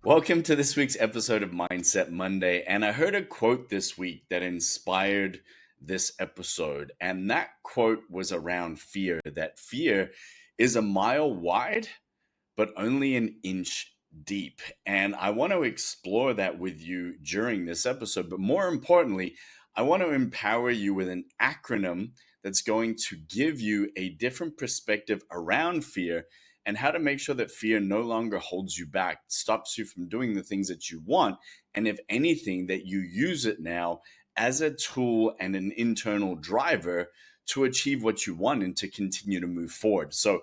Welcome to this week's episode of Mindset Monday. And I heard a quote this week that inspired this episode. And that quote was around fear, that fear is a mile wide, but only an inch deep. And I want to explore that with you during this episode. But more importantly, I want to empower you with an acronym that's going to give you a different perspective around fear and how to make sure that fear no longer holds you back, stops you from doing the things that you want. And if anything, that you use it now as a tool and an internal driver to achieve what you want and to continue to move forward. So,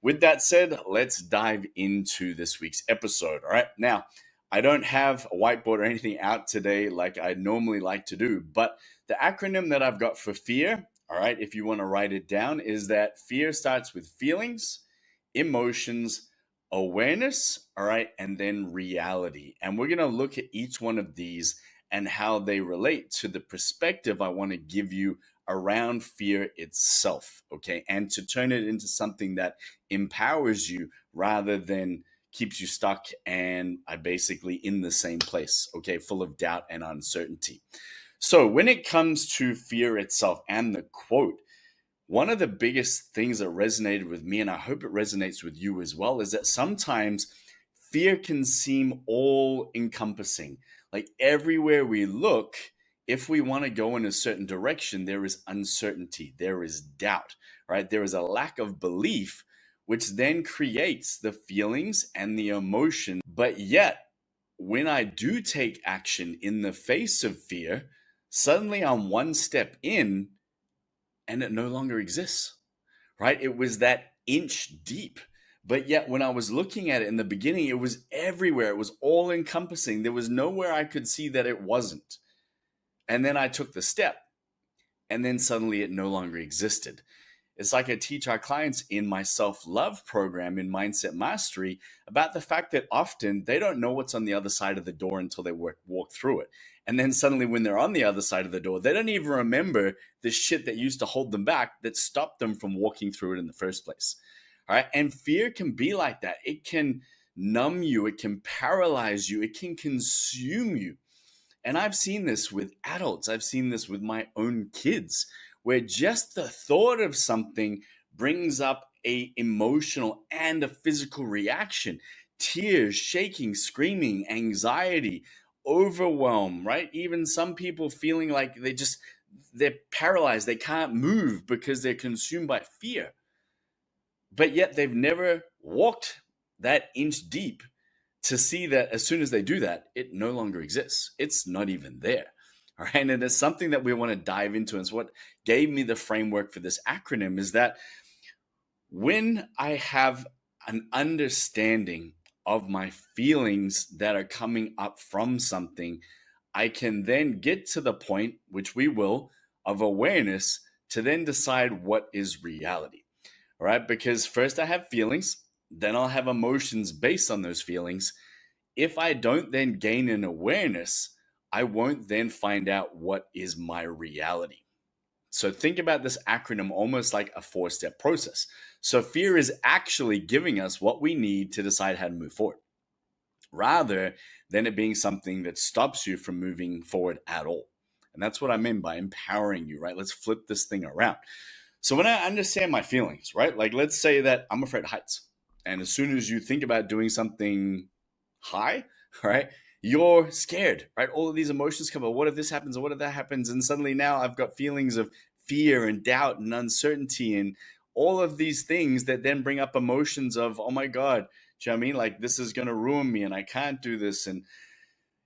with that said, let's dive into this week's episode. All right. Now, I don't have a whiteboard or anything out today like I normally like to do, but the acronym that I've got for fear, all right, if you want to write it down, is that fear starts with feelings, emotions, awareness, all right, and then reality. And we're going to look at each one of these and how they relate to the perspective I want to give you around fear itself, okay, and to turn it into something that empowers you rather than keeps you stuck and I basically in the same place, okay, full of doubt and uncertainty. So, when it comes to fear itself and the quote, one of the biggest things that resonated with me, and I hope it resonates with you as well, is that sometimes fear can seem all encompassing. Like everywhere we look, if we want to go in a certain direction, there is uncertainty, there is doubt, right? There is a lack of belief, which then creates the feelings and the emotion. But yet, when I do take action in the face of fear, suddenly I'm one step in and it no longer exists, right? It was that inch deep. But yet, when I was looking at it in the beginning, it was everywhere. It was all encompassing. There was nowhere I could see that it wasn't. And then I took the step, and then suddenly it no longer existed. It's like I teach our clients in my self love program in Mindset Mastery about the fact that often they don't know what's on the other side of the door until they walk through it. And then suddenly, when they're on the other side of the door, they don't even remember the shit that used to hold them back that stopped them from walking through it in the first place. All right. And fear can be like that. It can numb you, it can paralyze you, it can consume you. And I've seen this with adults, I've seen this with my own kids, where just the thought of something brings up a emotional and a physical reaction. Tears, shaking, screaming, anxiety, overwhelm, right? Even some people feeling like they're paralyzed, they can't move because they're consumed by fear. But yet they've never walked that inch deep to see that as soon as they do that, it no longer exists. It's not even there. All right. And it's something that we want to dive into. And it's what gave me the framework for this acronym is that when I have an understanding of my feelings that are coming up from something, I can then get to the point, which we will, of awareness to then decide what is reality. All right. Because first I have feelings, then I'll have emotions based on those feelings. If I don't then gain an awareness, I won't then find out what is my reality. So think about this acronym almost like a four-step process. So fear is actually giving us what we need to decide how to move forward, rather than it being something that stops you from moving forward at all. And that's what I mean by empowering you, right? Let's flip this thing around. So when I understand my feelings, right? Like let's say that I'm afraid of heights. And as soon as you think about doing something high, right? You're scared, right? All of these emotions come up. What if this happens or what if that happens? And suddenly now I've got feelings of fear and doubt and uncertainty and all of these things that then bring up emotions of, oh my God, do you know what I mean? Like this is going to ruin me and I can't do this. And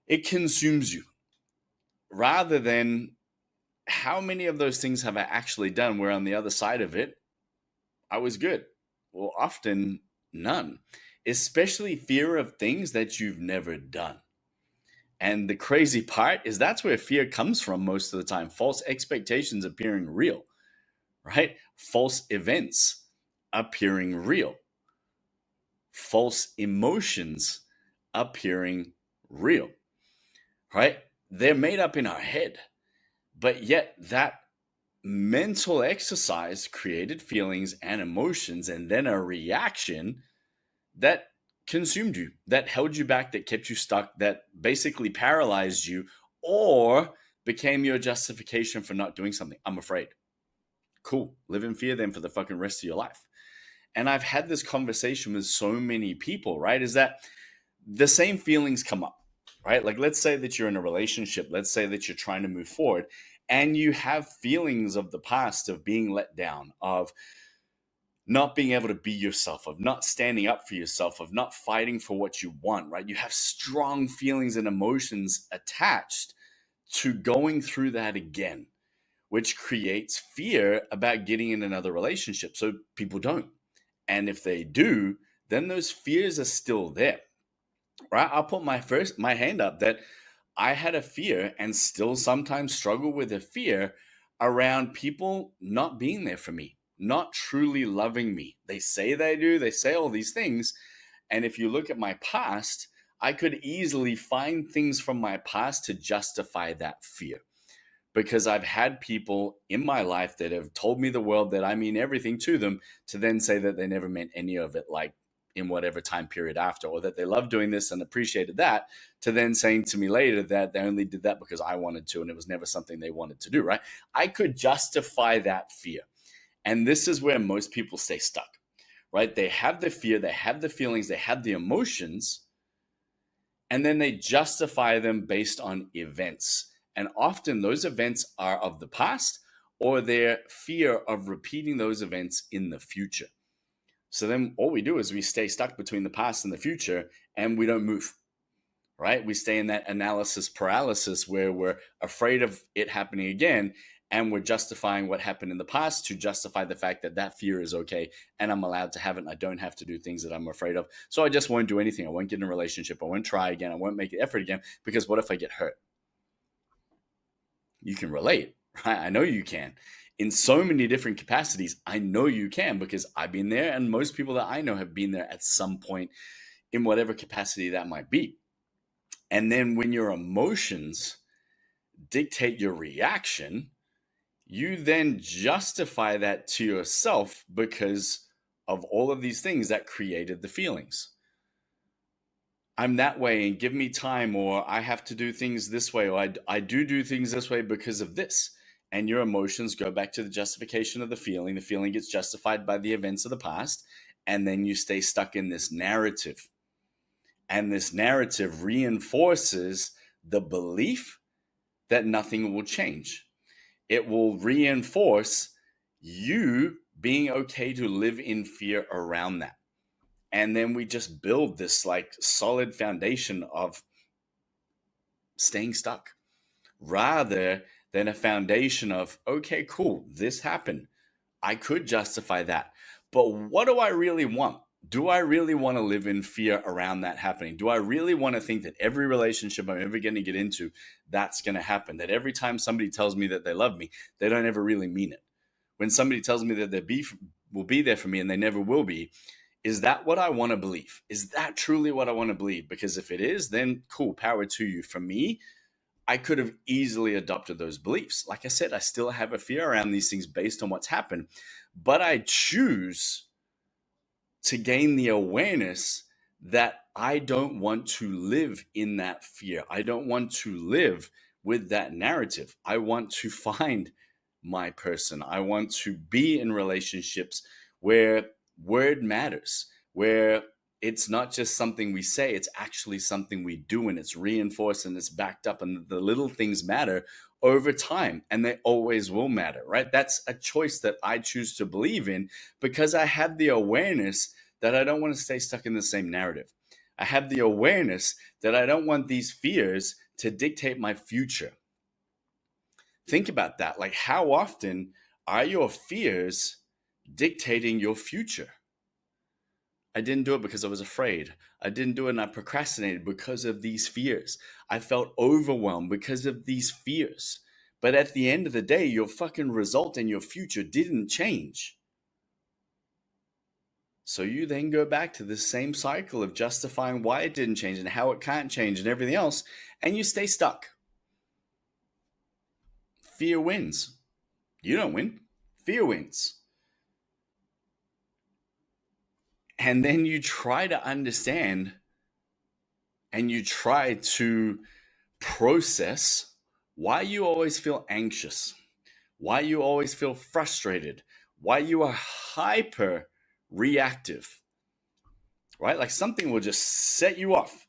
it consumes you rather than how many of those things have I actually done where on the other side of it, I was good? Well, often none, especially fear of things that you've never done. And the crazy part is that's where fear comes from most of the time. False expectations appearing real, right? False events appearing real. False emotions appearing real, right? They're made up in our head, but yet that mental exercise created feelings and emotions and then a reaction that consumed you, that held you back, that kept you stuck, that basically paralyzed you, or became your justification for not doing something. I'm afraid. Cool. Live in fear then for the fucking rest of your life. And I've had this conversation with so many people, right? Is that the same feelings come up, right? Like, let's say that you're in a relationship, let's say that you're trying to move forward, and you have feelings of the past, of being let down, of not being able to be yourself, of not standing up for yourself, of not fighting for what you want, right? You have strong feelings and emotions attached to going through that again, which creates fear about getting in another relationship. So people don't. And if they do, then those fears are still there, right? I'll put my hand up that I had a fear and still sometimes struggle with a fear around people not being there for me, not truly loving me. They say they do, they say all these things. And if you look at my past, I could easily find things from my past to justify that fear, because I've had people in my life that have told me the world, that I mean everything to them, to then say that they never meant any of it, like in whatever time period after, or that they loved doing this and appreciated that, to then saying to me later that they only did that because I wanted to and it was never something they wanted to do, right? I could justify that fear. And this is where most people stay stuck, right? They have the fear, they have the feelings, they have the emotions, and then they justify them based on events. And often those events are of the past, or their fear of repeating those events in the future. So then all we do is we stay stuck between the past and the future, and we don't move, right? We stay in that analysis paralysis where we're afraid of it happening again, and we're justifying what happened in the past to justify the fact that that fear is okay and I'm allowed to have it and I don't have to do things that I'm afraid of. So I just won't do anything. I won't get in a relationship. I won't try again. I won't make an effort again, because what if I get hurt? You can relate, right? I know you can. In so many different capacities, I know you can, because I've been there, and most people that I know have been there at some point in whatever capacity that might be. And then when your emotions dictate your reaction, you then justify that to yourself because of all of these things that created the feelings. I'm that way and give me time, or I have to do things this way, or I do things this way because of this. And your emotions go back to the justification of the feeling. The feeling gets justified by the events of the past. And then you stay stuck in this narrative. And this narrative reinforces the belief that nothing will change. It will reinforce you being okay to live in fear around that. And then we just build this like solid foundation of staying stuck, rather than a foundation of, okay, cool, this happened. I could justify that. But what do I really want? Do I really want to live in fear around that happening? Do I really want to think that every relationship I'm ever going to get into, that's going to happen? That every time somebody tells me that they love me, they don't ever really mean it? When somebody tells me that will be there for me and they never will be, is that what I want to believe? Is that truly what I want to believe? Because if it is, then cool, power to you. For me, I could have easily adopted those beliefs. Like I said, I still have a fear around these things based on what's happened, but I choose to gain the awareness that I don't want to live in that fear. I don't want to live with that narrative. I want to find my person. I want to be in relationships where word matters, where it's not just something we say, it's actually something we do, and it's reinforced and it's backed up, and the little things matter over time, and they always will matter, right? That's a choice that I choose to believe in, because I have the awareness that I don't want to stay stuck in the same narrative. I have the awareness that I don't want these fears to dictate my future. Think about that. Like, how often are your fears dictating your future? I didn't do it because I was afraid. I didn't do it and I procrastinated because of these fears. I felt overwhelmed because of these fears. But at the end of the day, your fucking result and your future didn't change. So you then go back to the same cycle of justifying why it didn't change and how it can't change and everything else, and you stay stuck. Fear wins. You don't win. Fear wins. And then you try to understand and you try to process why you always feel anxious, why you always feel frustrated, why you are hyper reactive, right? Like something will just set you off,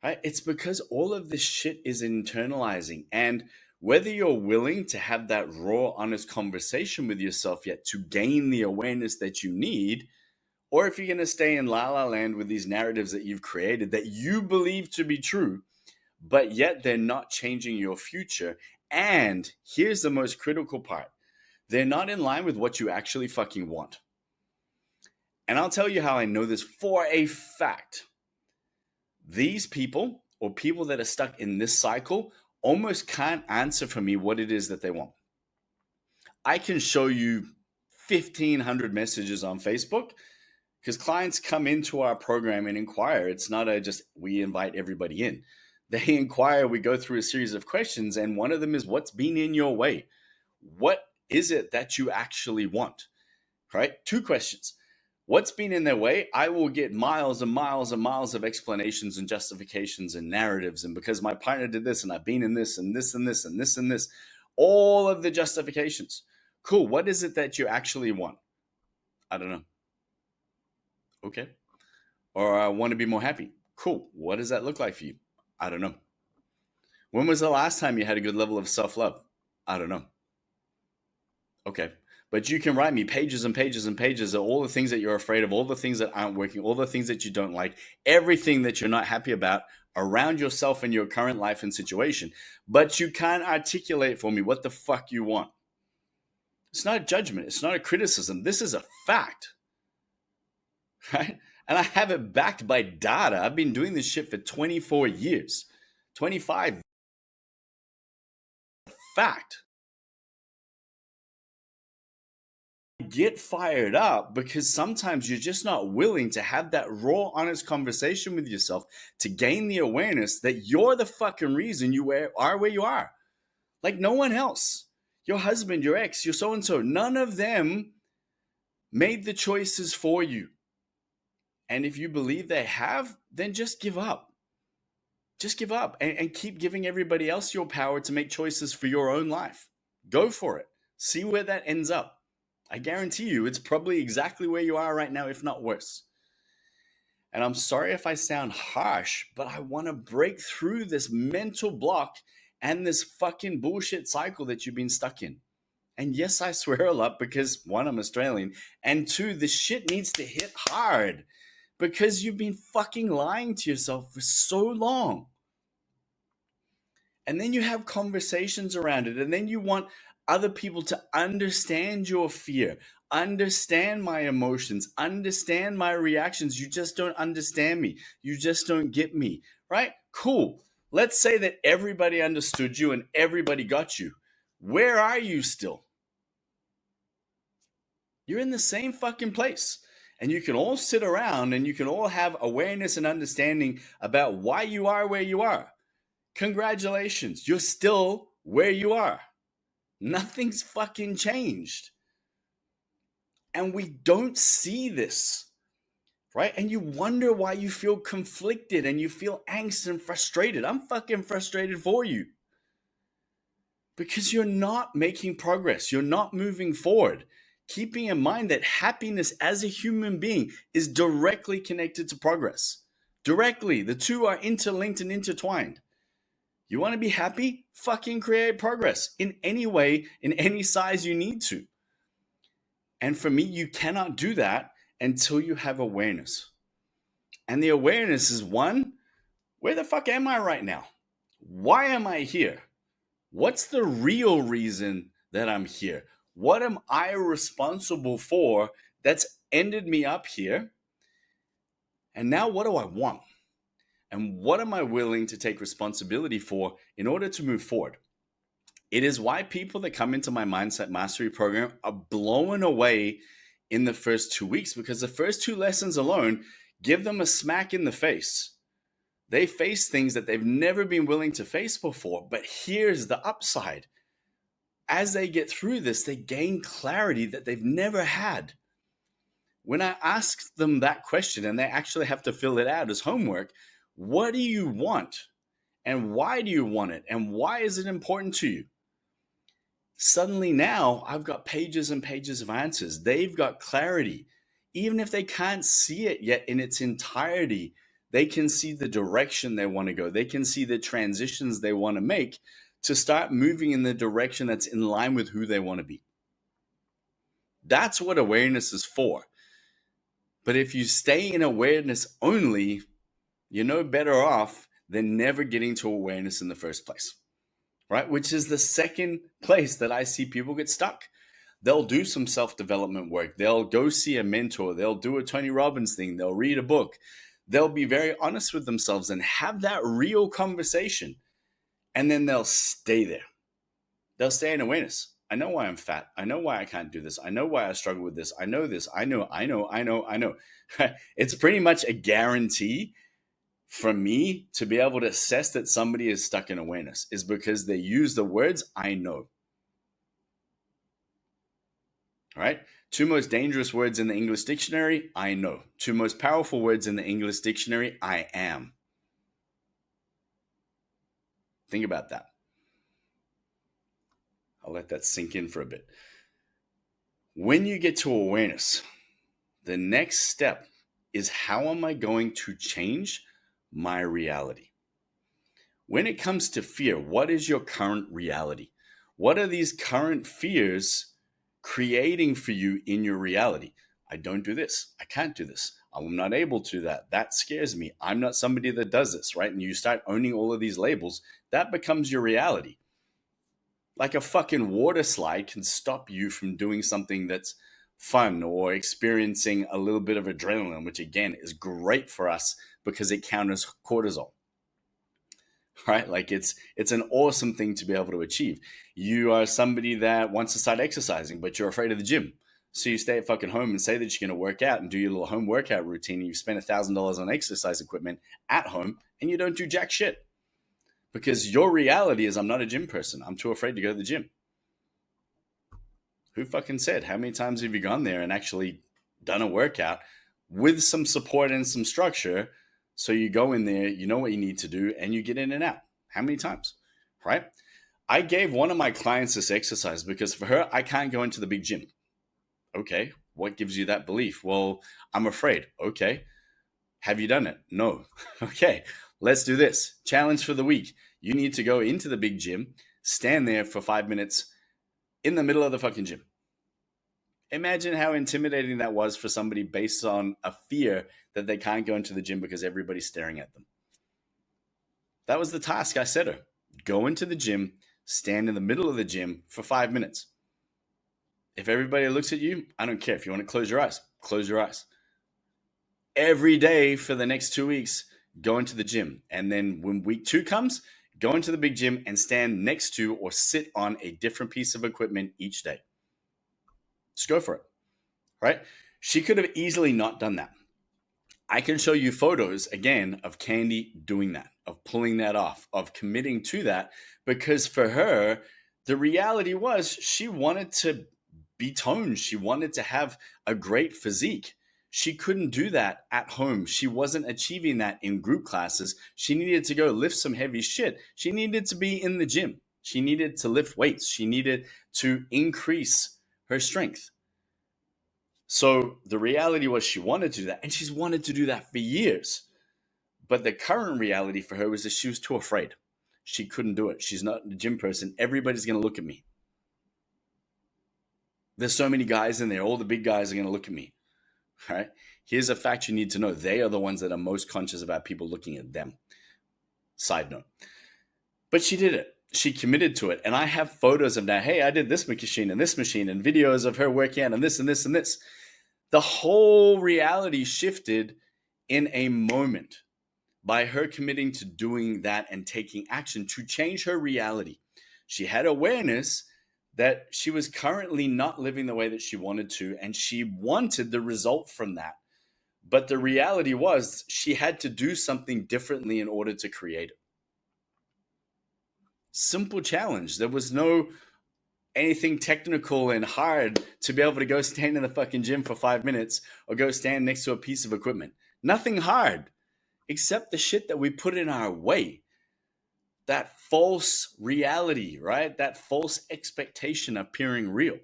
right? It's because all of this shit is internalizing. And whether you're willing to have that raw, honest conversation with yourself yet to gain the awareness that you need, or if you're going to stay in la la land with these narratives that you've created that you believe to be true, but yet they're not changing your future. And here's the most critical part, they're not in line with what you actually fucking want. And I'll tell you how I know this for a fact. These people, or people that are stuck in this cycle, almost can't answer for me what it is that they want. I can show you 1,500 messages on Facebook because clients come into our program and inquire. It's not just we invite everybody in. They inquire, we go through a series of questions, and one of them is, what's been in your way? What is it that you actually want? Right? 2 questions. What's been in their way? I will get miles and miles and miles of explanations and justifications and narratives. And because my partner did this, and I've been in this and this and this and this and this, all of the justifications. Cool. What is it that you actually want? I don't know. Okay. Or I want to be more happy. Cool. What does that look like for you? I don't know. When was the last time you had a good level of self-love? I don't know. Okay. But you can write me pages and pages and pages of all the things that you're afraid of, all the things that aren't working, all the things that you don't like, everything that you're not happy about around yourself and your current life and situation. But you can't articulate for me what the fuck you want. It's not a judgment. It's not a criticism. This is a fact. Right? And I have it backed by data. I've been doing this shit for 24 years, 25. Fact. Get fired up because sometimes you're just not willing to have that raw, honest conversation with yourself to gain the awareness that you're the fucking reason you are where you are. Like no one else. Your husband, your ex, your so-and-so, none of them made the choices for you. And if you believe they have, then just give up. Just give up and keep giving everybody else your power to make choices for your own life. Go for it. See where that ends up. I guarantee you it's probably exactly where you are right now, if not worse. And I'm sorry if I sound harsh, but I want to break through this mental block and this fucking bullshit cycle that you've been stuck in. And yes, I swear a lot because 1, I'm Australian, and 2, this shit needs to hit hard because you've been fucking lying to yourself for so long. And then you have conversations around it, and then you want other people to understand your fear, understand my emotions, understand my reactions. You just don't understand me. You just don't get me, right? Cool. Let's say that everybody understood you and everybody got you. Where are you still? You're in the same fucking place. And you can all sit around and you can all have awareness and understanding about why you are where you are. Congratulations, you're still where you are. Nothing's fucking changed. And we don't see this, right? And you wonder why you feel conflicted and you feel angst and frustrated. I'm fucking frustrated for you because you're not making progress. You're not moving forward. Keeping in mind that happiness as a human being is directly connected to progress. Directly. The two are interlinked and intertwined. You want to be happy? Fucking create progress in any way, in any size you need to. And for me, you cannot do that until you have awareness. And the awareness is 1, where the fuck am I right now? Why am I here? What's the real reason that I'm here? What am I responsible for that's ended me up here? And now what do I want? And what am I willing to take responsibility for in order to move forward? It is why people that come into my Mindset Mastery program are blown away in the first 2 weeks, because the first 2 lessons alone give them a smack in the face. They face things that they've never been willing to face before. But here's the upside. As they get through this, they gain clarity that they've never had. When I ask them that question and they actually have to fill it out as homework, what do you want? And why do you want it? And why is it important to you? Suddenly now I've got pages and pages of answers. They've got clarity. Even if they can't see it yet in its entirety, they can see the direction they want to go. They can see the transitions they want to make to start moving in the direction that's in line with who they want to be. That's what awareness is for. But if you stay in awareness only, you're no better off than never getting to awareness in the first place, right? Which is the second place that I see people get stuck. They'll do some self-development work. They'll go see a mentor. They'll do a Tony Robbins thing. They'll read a book. They'll be very honest with themselves and have that real conversation. And then they'll stay there. They'll stay in awareness. I know why I'm fat. I know why I can't do this. I know why I struggle with this. I know this. I know. It's pretty much a guarantee for me to be able to assess that somebody is stuck in awareness is because they use the words I know. All right. 2 most dangerous words in the English dictionary, I know. 2 most powerful words in the English dictionary, I am. Think about that. I'll let that sink in for a bit. When you get to awareness, the next step is how am I going to change my reality? When it comes to fear, what is your current reality? What are these current fears creating for you in your reality? I don't do this. I can't do this. I'm not able to do that. That scares me. I'm not somebody that does this, right? And you start owning all of these labels, that becomes your reality. Like a fucking water slide can stop you from doing something that's fun or experiencing a little bit of adrenaline, which again is great for us because it counters cortisol. Right? Like it's an awesome thing to be able to achieve. You are somebody that wants to start exercising, but you're afraid of the gym. So you stay at fucking home and say that you're going to work out and do your little home workout routine. And you spend $1,000 on exercise equipment at home and you don't do jack shit. Because your reality is I'm not a gym person. I'm too afraid to go to the gym. Who fucking said? How many times have you gone there and actually done a workout with some support and some structure? So you go in there, you know what you need to do, and you get in and out. How many times? Right? I gave one of my clients this exercise because for her, I can't go into the big gym. Okay. What gives you that belief? Well, I'm afraid. Okay. Have you done it? No. Okay. Let's do this. Challenge for the week. You need to go into the big gym, stand there for 5 minutes in the middle of the fucking gym. Imagine how intimidating that was for somebody based on a fear that they can't go into the gym because everybody's staring at them. That was the task I set her. Go into the gym, stand in the middle of the gym for 5 minutes. If everybody looks at you, I don't care. If you want to close your eyes, close your eyes. Every day for the next 2 weeks, go into the gym. And then when week 2 comes, go into the big gym and stand next to or sit on a different piece of equipment each day. Just go for it, right? She could have easily not done that. I can show you photos, again, of Candy doing that, of pulling that off, of committing to that, because for her, the reality was she wanted to be toned. She wanted to have a great physique. She couldn't do that at home. She wasn't achieving that in group classes. She needed to go lift some heavy shit. She needed to be in the gym. She needed to lift weights. She needed to increase her strength. So the reality was she wanted to do that, and she's wanted to do that for years. But the current reality for her was that she was too afraid. She couldn't do it. She's not a gym person. Everybody's going to look at me. There's so many guys in there. All the big guys are going to look at me. All right. Here's a fact you need to know. They are the ones that are most conscious about people looking at them. Side note. But she did it. She committed to it. And I have photos of now, hey, I did this machine and videos of her working out and this and this and this. The whole reality shifted in a moment by her committing to doing that and taking action to change her reality. She had awareness that she was currently not living the way that she wanted to, and she wanted the result from that. But the reality was she had to do something differently in order to create it. Simple challenge. There was no anything technical and hard to be able to go stand in the fucking gym for 5 minutes or go stand next to a piece of equipment. Nothing hard except the shit that we put in our way. That false reality, right? That false expectation appearing real.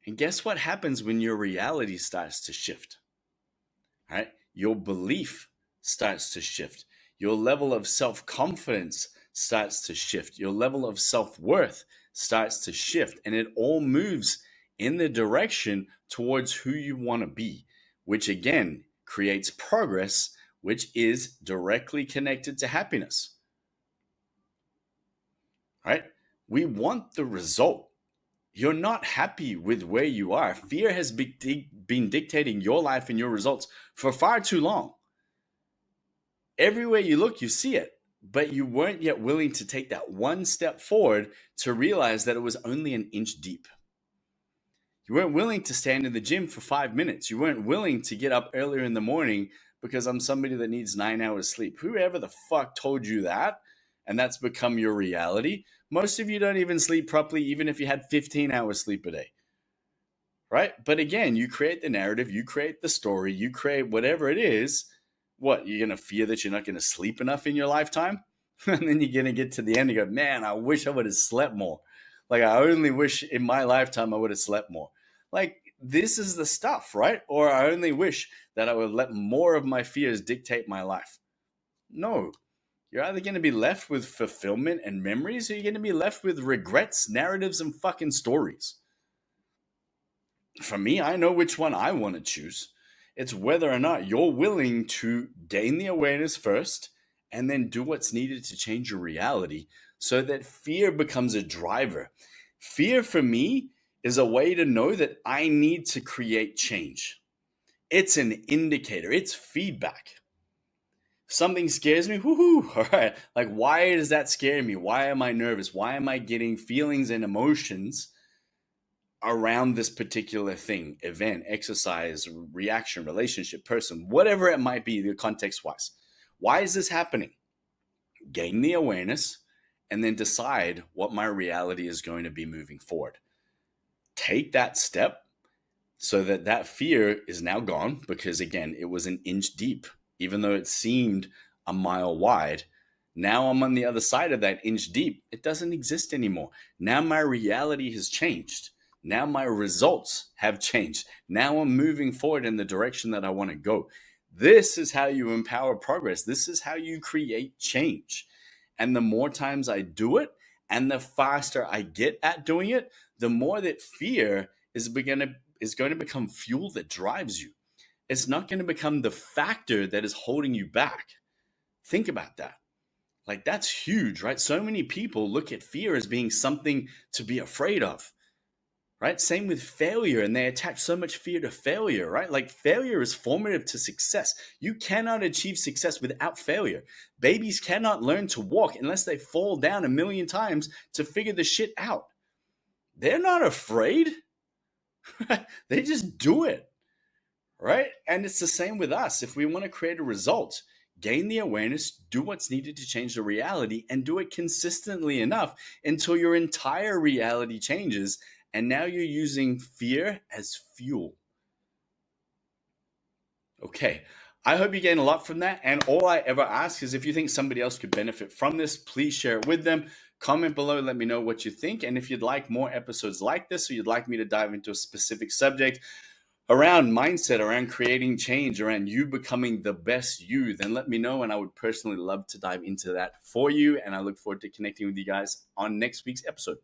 And guess what happens when your reality starts to shift? Right? Your belief starts to shift. Your level of self-confidence starts to shift. Your level of self-worth starts to shift. And it all moves in the direction towards who you want to be, which again creates progress, which is directly connected to happiness. Right? We want the result. You're not happy with where you are. Fear has been dictating your life and your results for far too long. Everywhere you look, you see it, but you weren't yet willing to take that one step forward to realize that it was only an inch deep. You weren't willing to stand in the gym for 5 minutes. You weren't willing to get up earlier in the morning because I'm somebody that needs 9 hours sleep. Whoever the fuck told you that? And that's become your reality. Most of you don't even sleep properly, even if you had 15 hours sleep a day. Right? But again, you create the narrative, you create the story, you create whatever it is. What, you're going to fear that you're not going to sleep enough in your lifetime? And then you're going to get to the end and go, man, I wish I would have slept more. Like, I only wish in my lifetime I would have slept more. Like, this is the stuff, right? Or I only wish that I would let more of my fears dictate my life. No, you're either going to be left with fulfillment and memories, or you're going to be left with regrets, narratives, and fucking stories. For me, I know which one I want to choose. It's whether or not you're willing to gain the awareness first and then do what's needed to change your reality so that fear becomes a driver. Fear for me is a way to know that I need to create change. It's an indicator, it's feedback. Something scares me, woohoo, all right. Like, why does that scare me? Why am I nervous? Why am I getting feelings and emotions around this particular thing, event, exercise, reaction, relationship, person, whatever it might be, the context wise? Why is this happening? Gain the awareness and then decide what my reality is going to be moving forward. Take that step so that that fear is now gone, because again, it was an inch deep, even though it seemed a mile wide. Now I'm on the other side of that inch deep. It doesn't exist anymore. Now my reality has changed. Now my results have changed. Now I'm moving forward in the direction that I want to go. This is how you empower progress. This is how you create change. And the more times I do it and the faster I get at doing it, the more that fear is going to become fuel that drives you. It's not going to become the factor that is holding you back. Think about that. Like, that's huge, right? So many people look at fear as being something to be afraid of, right? Same with failure, and they attach so much fear to failure, right? Like, failure is formative to success. You cannot achieve success without failure. Babies cannot learn to walk unless they fall down a million times to figure the shit out. They're not afraid. They just do it, right? And it's the same with us. If we want to create a result, gain the awareness, do what's needed to change the reality, and do it consistently enough until your entire reality changes. And now you're using fear as fuel. Okay. I hope you gain a lot from that. And all I ever ask is, if you think somebody else could benefit from this, please share it with them. Comment below, let me know what you think. And if you'd like more episodes like this, or you'd like me to dive into a specific subject around mindset, around creating change, around you becoming the best you, then let me know. And I would personally love to dive into that for you. And I look forward to connecting with you guys on next week's episode.